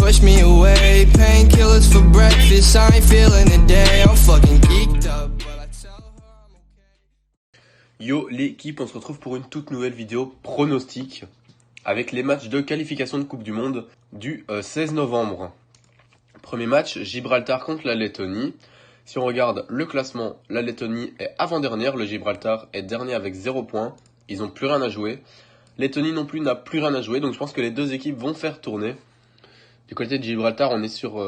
push me away. Painkillers for breakfast, I ain't feeling the day. I'm fucking geeked up, but I tell her I'm okay. Yo l'équipe, on se retrouve pour une toute nouvelle vidéo pronostic avec les matchs de qualification de Coupe du Monde du 16 novembre. Premier match, Gibraltar contre la Lettonie. Si on regarde le classement, la Lettonie est avant-dernière, le Gibraltar est dernier avec 0 points. Ils n'ont plus rien à jouer. Lettonie non plus n'a plus rien à jouer, donc je pense que les deux équipes vont faire tourner. Du côté de Gibraltar, on est sur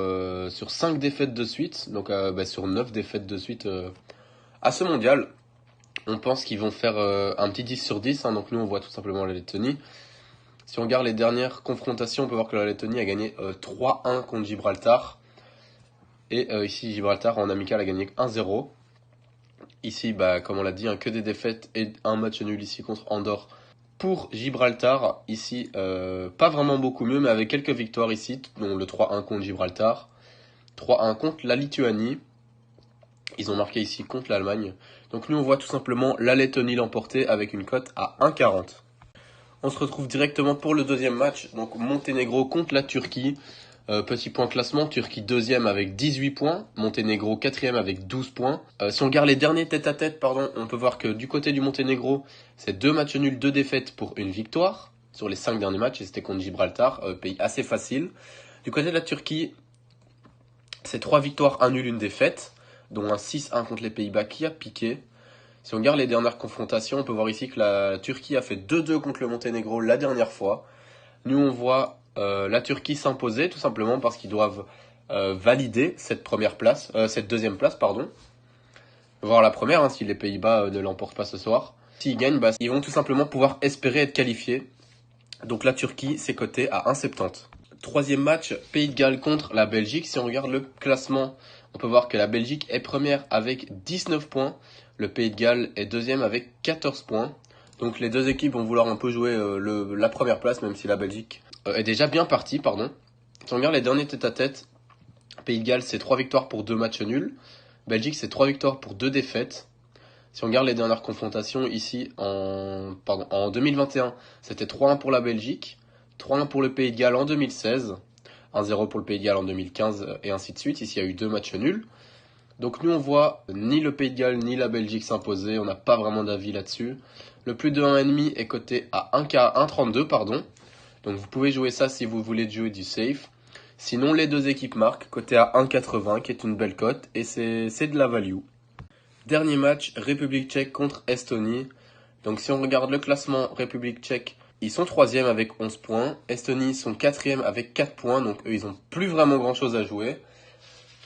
5 défaites de suite, donc sur 9 défaites de suite à ce mondial. On pense qu'ils vont faire un petit 10 sur 10, hein, donc nous on voit tout simplement la Lettonie. Si on regarde les dernières confrontations, on peut voir que la Lettonie a gagné 3-1 contre Gibraltar. Et ici, Gibraltar en amical a gagné 1-0. Ici, comme on l'a dit, que des défaites et un match nul ici contre Andorre. Pour Gibraltar, ici, pas vraiment beaucoup mieux, mais avec quelques victoires ici, dont le 3-1 contre Gibraltar, 3-1 contre la Lituanie. Ils ont marqué ici contre l'Allemagne. Donc nous, on voit tout simplement la Lettonie l'emporter avec une cote à 1,40. On se retrouve directement pour le deuxième match, donc Monténégro contre la Turquie. Petit point classement, Turquie deuxième avec 18 points, Monténégro quatrième avec 12 points. Si on regarde les derniers tête-à-tête, on peut voir que du côté du Monténégro, c'est 2 matchs nuls, 2 défaites pour une victoire sur les 5 derniers matchs, et c'était contre Gibraltar, pays assez facile. Du côté de la Turquie, c'est 3 victoires, 1 nul, 1 défaite, dont un 6-1 contre les Pays-Bas qui a piqué. Si on regarde les dernières confrontations, on peut voir ici que la Turquie a fait 2-2 contre le Monténégro la dernière fois. Nous, on voit la Turquie s'imposer tout simplement parce qu'ils doivent valider cette deuxième place. Voir la première, si les Pays-Bas ne l'emportent pas ce soir. S'ils gagnent, ils vont tout simplement pouvoir espérer être qualifiés. Donc la Turquie, c'est coté à 1,70. Troisième match, Pays de Galles contre la Belgique. Si on regarde le classement, on peut voir que la Belgique est première avec 19 points. Le Pays de Galles est deuxième avec 14 points. Donc les deux équipes vont vouloir un peu jouer la première place, même si la Belgique est déjà bien partie. Si on regarde les derniers tête-à-tête, Pays de Galles c'est 3 victoires pour 2 matchs nuls. Belgique c'est 3 victoires pour 2 défaites. Si on regarde les dernières confrontations, ici en 2021, c'était 3-1 pour la Belgique, 3-1 pour le Pays de Galles en 2016, 1-0 pour le Pays de Galles en 2015 et ainsi de suite. Ici il y a eu 2 matchs nuls. Donc nous on voit ni le Pays de Galles ni la Belgique s'imposer, on n'a pas vraiment d'avis là-dessus. Le plus de 1,5 est coté à 1,32 Donc vous pouvez jouer ça si vous voulez jouer du safe. Sinon les deux équipes marquent, coté à 1,80 qui est une belle cote et c'est de la value. Dernier match, République tchèque contre Estonie. Donc si on regarde le classement, République tchèque, ils sont 3e avec 11 points. Estonie sont 4e avec 4 points, donc eux ils n'ont plus vraiment grand chose à jouer.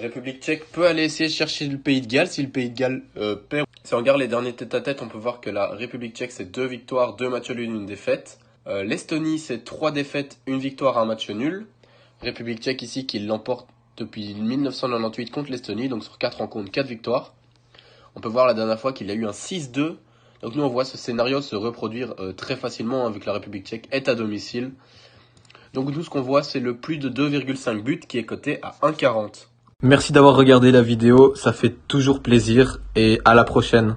République tchèque peut aller essayer de chercher le Pays de Galles si le Pays de Galles perd. Si on regarde les derniers tête-à-tête, on peut voir que la République tchèque c'est 2 victoires, 2 matchs nuls, 1 défaite. L'Estonie c'est 3 défaites, 1 victoire, 1 match nul. République tchèque ici qui l'emporte depuis 1998 contre l'Estonie, donc sur 4 rencontres, 4 victoires. On peut voir la dernière fois qu'il y a eu un 6-2. Donc nous on voit ce scénario se reproduire très facilement vu que la République tchèque est à domicile. Donc nous ce qu'on voit c'est le plus de 2,5 buts qui est coté à 1,40. Merci d'avoir regardé la vidéo, ça fait toujours plaisir et à la prochaine.